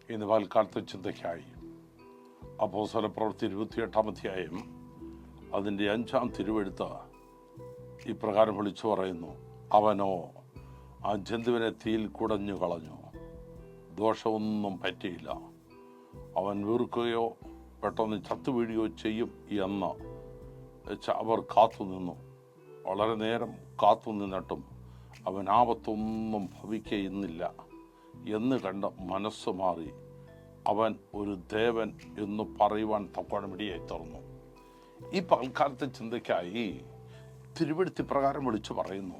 ഇന്ന് പൽക്കാലത്തെ ചിന്തയ്ക്കായി അപ്പോസ്തലപ്രവൃത്തി 28-ാം അധ്യായം അതിൻ്റെ 5-ാം തിരുവെഴുത്ത് ഇപ്രകാരം വിളിച്ചു പറയുന്നു, അവനോ ആ ജന്തുവിനെ തീയിൽ കുടഞ്ഞു കളഞ്ഞു, ദോഷമൊന്നും പറ്റിയില്ല. അവൻ വീർക്കുകയോ പെട്ടെന്ന് ചത്തുവീഴുകയോ ചെയ്യും എന്ന് അവർ കാത്തുനിന്നു. വളരെ നേരം കാത്തു നിന്നിട്ടും അവൻ ആപത്തൊന്നും ഭവിക്കുന്നില്ല എന്ന് കണ്ട് മനസ്സ് മാറി അവൻ ഒരു ദേവൻ എന്ന് പറയുവാൻ തക്കോണമിടിയായി തുറന്നു. ഈ പൽക്കാലത്തെ ചിന്തയ്ക്കായി തിരുവെഴുത്തി പ്രകാരം വിളിച്ചു പറയുന്നു,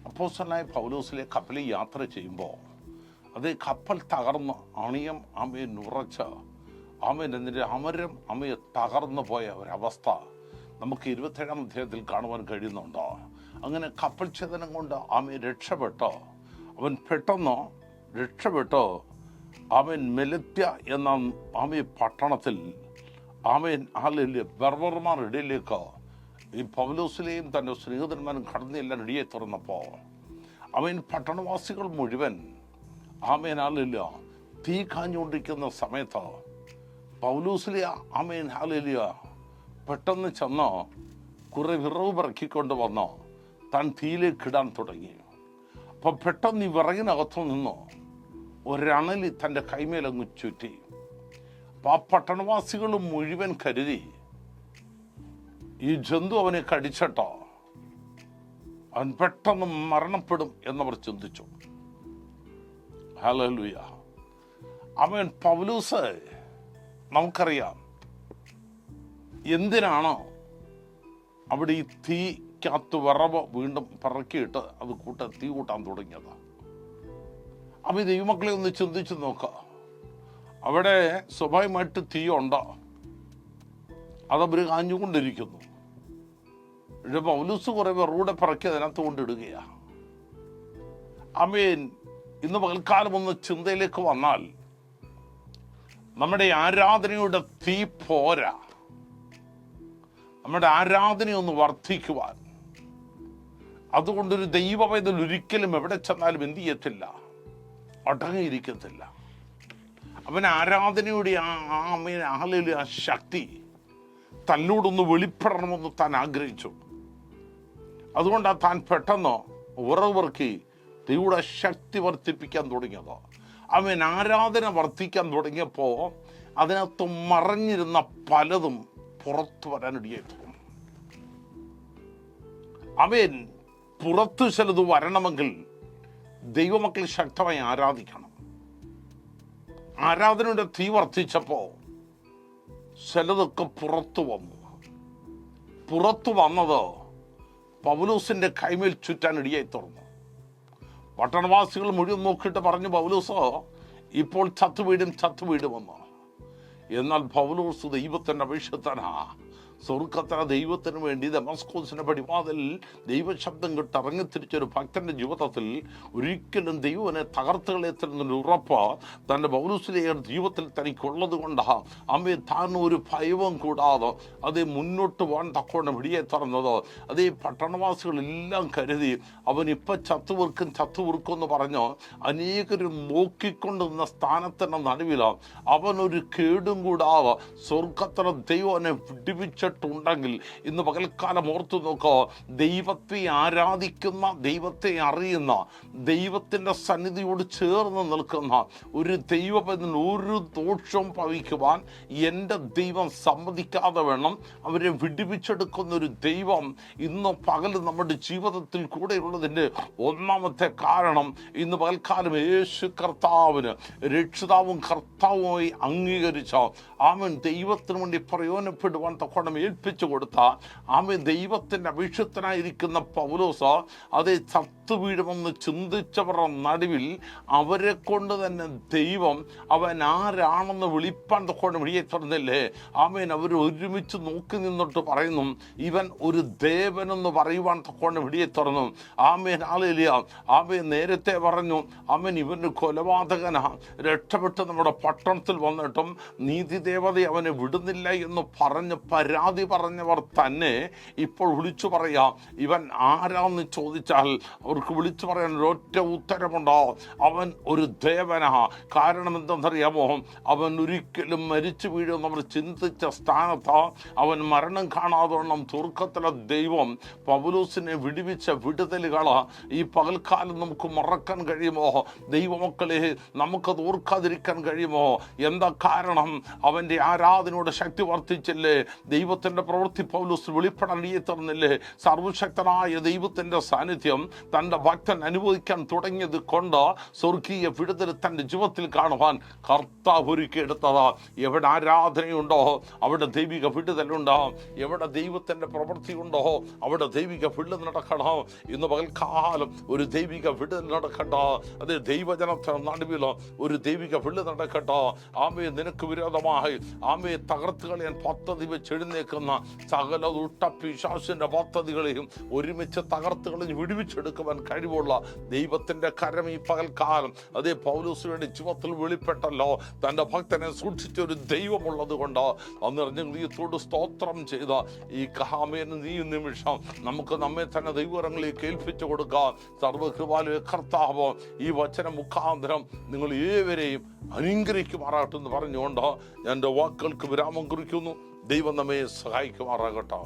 അപ്പോസ്തലനായ പൗലോസിലെ കപ്പലിൽ യാത്ര ചെയ്യുമ്പോൾ അതേ കപ്പൽ തകർന്ന് അണിയം അമ്മയെ നുറച്ച് എന്നിൻ്റെ അമരം അമ്മയെ തകർന്നു പോയ ഒരവസ്ഥ നമുക്ക് 27-ാം അധ്യായത്തിൽ കാണുവാൻ കഴിയുന്നുണ്ടോ? അങ്ങനെ കപ്പൽ ഛേദനം കൊണ്ട് ആമൻ രക്ഷപ്പെട്ടോ, അവൻ പെട്ടെന്ന് രക്ഷപ്പെട്ടോ അവൻ മെലിത്യ എന്ന ആമി പട്ടണത്തിൽ ബർബർമാർ ഇടയിലേക്ക് ഈ പൗലോസിലെയും തൻ്റെ സ്നേഹിതന്മാരും കടന്നെല്ലാം ഇടിയെ തുറന്നപ്പോൾ അവൻ പട്ടണവാസികൾ മുഴുവൻ തീ കാഞ്ഞുകൊണ്ടിരിക്കുന്ന സമയത്ത് പൗലോസിലെ പെട്ടെന്ന് ചെന്ന് കുറെ വിറവ് പിറക്കിക്കൊണ്ട് വന്ന് താൻ തീയിലേക്ക് ഇടാൻ തുടങ്ങി. അപ്പൊ പെട്ടെന്ന് ഈ വിറകിനകത്തു നിന്നോ ഒരണലി തൻ്റെ കൈമേലങ്ങ് ചുറ്റി. അപ്പൊ ആ പട്ടണവാസികൾ മുഴുവൻ കരുതി ഈ ജന്തു അവനെ കടിച്ചട്ടോ അവൻ പെട്ടെന്ന് മരണപ്പെടും എന്നവർ ചിന്തിച്ചു. ഹല്ലേലൂയ. അവൻ പൗലോസ് നമുക്കറിയാം എന്തിനാണ് അവിടെ ഈ തീക്കകത്ത് വിറവ് വീണ്ടും പിറക്കിയിട്ട് അത് തീ കൂട്ടാൻ തുടങ്ങിയത്. അപ്പം ഈ ദൈവമക്കളെ ഒന്ന് ചിന്തിച്ച് നോക്കുക. അവിടെ സ്വാഭാവികമായിട്ട് തീയുണ്ടോ, അതവർ കാഞ്ഞുകൊണ്ടിരിക്കുന്നു. പക്ഷെ പൗലോസ് കുറെ വിറകൂടെ പിറക്കി അതിനകത്ത് കൊണ്ടിടുകയാണ്. ആമേൻ. ഇന്ന് പകൽക്കാലം ഒന്ന് ചിന്തയിലേക്ക് വന്നാൽ നമ്മുടെ ആരാധനയുടെ തീ പോരാ. നമ്മുടെ ആരാധനയൊന്ന് വർദ്ധിക്കുവാൻ, അതുകൊണ്ടൊരു ദൈവവേദന ഒരിക്കലും എവിടെ ചെന്നാലും എന്ത് ചെയ്യത്തില്ല, അടങ്ങിയിരിക്കത്തില്ല. അവൻ ആരാധനയുടെ ആ ശക്തി തന്നോടൊന്ന് വെളിപ്പെടണമെന്ന് താൻ ആഗ്രഹിച്ചു. അതുകൊണ്ടാണ് താൻ പെട്ടെന്ന് ഉറവിറക്കി ദൈവയുടെ ശക്തി വർദ്ധിപ്പിക്കാൻ തുടങ്ങിയത്. അവൻ ആരാധന വർദ്ധിക്കാൻ തുടങ്ങിയപ്പോൾ അതിനകത്ത് മറഞ്ഞിരുന്ന പലതും പുറത്തു വരാനിടയായി തുടങ്ങും. അവൻ പുറത്തു ചിലത് വരണമെങ്കിൽ ദൈവമക്കൾ ശക്തമായി ആരാധിക്കണം. ആരാധനയുടെ തീ വർദ്ധിച്ചപ്പോ ചിലതൊക്കെ പുറത്തു വന്നത് പൗലോസിന്റെ കൈമേൽ ചുറ്റാൻ ഇടയായി തുറന്നു. പട്ടണവാസികൾ മുഴുവൻ നോക്കിയിട്ട് പറഞ്ഞു, പൗലോസോ ഇപ്പോൾ ചത്തുവീടുമെന്ന്. എന്നാൽ പൗലോസ് ദൈവത്തിന്റെ അപേക്ഷത്തനാ സ്വർഗത്തന ദൈവത്തിന് വേണ്ടി ദമസ്കോസിന്റെ പടിവാതിൽ ദൈവശബ്ദം കേട്ട് ഇറങ്ങിത്തിരിച്ചൊരു ഭക്തന്റെ ജീവിതത്തിൽ ഒരിക്കലും ദൈവനെ തകർത്തുകളെത്തുന്നൊരു ഉറപ്പ് തൻ്റെ പൗലോസിലെ ജീവിതത്തിൽ തനിക്കുള്ളത് കൊണ്ടാണ് അമ്മയെ താൻ ഒരു ഭയവും കൂടാതെ അതേ മുന്നോട്ട് പോകാൻ തക്കോണം വെടിയെ തുറന്നത്. അതേ പട്ടണവാസികളെല്ലാം കരുതി അവൻ ഇപ്പം ചത്തുവീർക്കും എന്ന് പറഞ്ഞ് അനേകരും നോക്കിക്കൊണ്ട് നിന്ന സ്ഥാനത്തിൻ്റെ നടുവിൽ അവനൊരു കേടും കൂടാതെ സ്വർഗത്തന ദൈവനെ വിടിവിച്ചിട്ടുണ്ടെങ്കിൽ ഇന്ന് പകൽക്കാലം ഓർത്തു നോക്കോ, ദൈവത്തെ ആരാധിക്കുന്ന, ദൈവത്തെ അറിയുന്ന, ദൈവത്തിൻ്റെ സന്നിധിയോട് ചേർന്ന് നിൽക്കുന്ന ഒരു ദൈവത്തിന് ഒരു ദോഷവും ഭവിക്കുവാൻ എൻ്റെ ദൈവം സമ്മതിക്കാതെ വേണം. അവരെ വിടിവിച്ചെടുക്കുന്ന ഒരു ദൈവം ഇന്ന് പകൽ നമ്മുടെ ജീവിതത്തിൽ കൂടെയുള്ളതിൻ്റെ ഒന്നാമത്തെ കാരണം ഇന്ന് പകൽക്കാലം യേശു കർത്താവിന് രക്ഷിതാവും കർത്താവുമായി അംഗീകരിച്ച ആമൻ ദൈവത്തിന് വേണ്ടി പ്രയോജനപ്പെടുവാൻ തക്കോണം ഏൽപ്പിച്ചു കൊടുത്ത ആമൻ ദൈവത്തിൻ്റെ അഭിഷിക്തനായിരിക്കുന്ന പൗലോസ് അതേ ചത്തുവീഴുമെന്ന് ചിന്തിച്ചവരുടെ നടുവിൽ അവരെ കൊണ്ട് തന്നെ ദൈവം അവൻ ആരാണെന്ന് വിളിപ്പാൻ തക്കോണം വെളിയെ തുറന്നില്ലേ. ആമേൻ. അവർ ഒരുമിച്ച് നോക്കി നിന്നിട്ട് പറയുന്നു, ഇവൻ ഒരു ദേവനെന്ന് പറയുവാൻ തക്കോണം വെളിയെ തുറന്നു. ആമേൻ. ഹല്ലേലൂയ. ആമേൻ. നേരത്തെ പറഞ്ഞു അവൻ ഇവന് കൊലപാതകനാ, രക്ഷപ്പെട്ട് നമ്മുടെ പട്ടണത്തിൽ വന്നിട്ടും നീതിദേവത അവനെ വിടുന്നില്ല എന്ന് പറഞ്ഞ് പരാതി പറഞ്ഞവർ തന്നെ ഇപ്പോൾ വിളിച്ചു പറയാം, ഇവൻ ആരാന്ന് ചോദിച്ചാൽ അവർക്ക് വിളിച്ചു പറയാൻ ഒരൊറ്റ ഉത്തരമുണ്ടോ, അവൻ ഒരു ദേവനാ. കാരണം എന്തെന്നറിയാമോ, അവൻ ഒരിക്കലും മരിച്ചു വീഴുമെന്നവർ ചിന്തിച്ച സ്ഥാനത്ത് അവൻ മരണം കാണാതോണം തുർക്കത്തിലെ ദൈവം പൗലോസിനെ വിടുവിച്ച വിടുതലുകൾ ഈ പകൽക്കാലം നമുക്ക് മറക്കാൻ കഴിയുമോ? ദൈവമക്കളെ, നമുക്കത് ഓർക്കാതിരിക്കാൻ കഴിയുമോ? എന്താ കാരണം? അവൻ്റെ ആരാധനയോട് ശക്തി വർദ്ധിച്ചില്ലേ? ദൈവത്തിൻ്റെ പ്രവൃത്തി പൗലോസ് വെളിപ്പെടാൻ തന്നില്ലേ? സർവശക്തനായ ദൈവത്തിൻ്റെ സാന്നിധ്യം തൻ്റെ ഭക്തൻ അനുഭവിക്കാൻ തുടങ്ങിയത് കൊണ്ട് സ്വർഗീയ വിടുതൽ തൻ്റെ ജീവിതത്തിൽ കാണുവാൻ കർത്താവ് ഒരുക്കിയെടുത്തത്. എവിടെ ആരാധനയുണ്ടോ അവിടെ ദൈവിക വിടുതലുണ്ടോ, എവിടെ ദൈവത്തിൻ്റെ പ്രവൃത്തി ഉണ്ടോ അവിടെ ദൈവിക വിടുതൽ നടക്കണം. ഇന്ന് പകൽക്കാലം ഒരു ദൈവിക വിടുതൽ നടക്കട്ടോ. അത് ദൈവജനത്തിന് നടുവിൽ ഒരു ദൈവിക വിടുതൽ നടക്കട്ടോ. ആമയെ നിനക്ക് വിരോധമായി ആമയെ തകർത്ത് കളയാൻ പദ്ധതി വെച്ച് എഴുന്നേക്കുന്ന സകല പിശാചിന്റെ പദ്ധതികളെയും ഒരുമിച്ച് തകർത്ത് കളഞ്ഞ് വിടുവിച്ചെടുക്കുവാൻ കഴിവുള്ള ദൈവത്തിന്റെ കരം ഈ പകൽക്കാലം അതേ പൗലോസിന്റെ ജീവിതത്തിൽ വെളിപ്പെട്ടല്ലോ. തൻ്റെ ഭക്തനെ സൂക്ഷിച്ച ഒരു ദൈവമുള്ളത് കൊണ്ട് അന്നിറഞ്ഞത്തോട് സ്തോത്രം ചെയ്ത ഈ കഹാമേന് നീ നിമിഷം നമുക്ക് നമ്മെ തന്നെ ദൈവങ്ങളിലേക്ക് ഏൽപ്പിച്ചു കൊടുക്കാം. സർവകൃപാലുവേ കർത്താവ് ഈ വചന മുഖാന്തരം നിങ്ങൾ ഏവരെയും അനുഗ്രഹിക്കുമാറാട്ടെന്ന് പറഞ്ഞുകൊണ്ട് എൻ്റെ വാക്കുകൾക്ക് വിരാമം കുറിക്കുന്നു. ദൈവം നമ്മെ സഹായിക്കുമാറാകട്ടെ.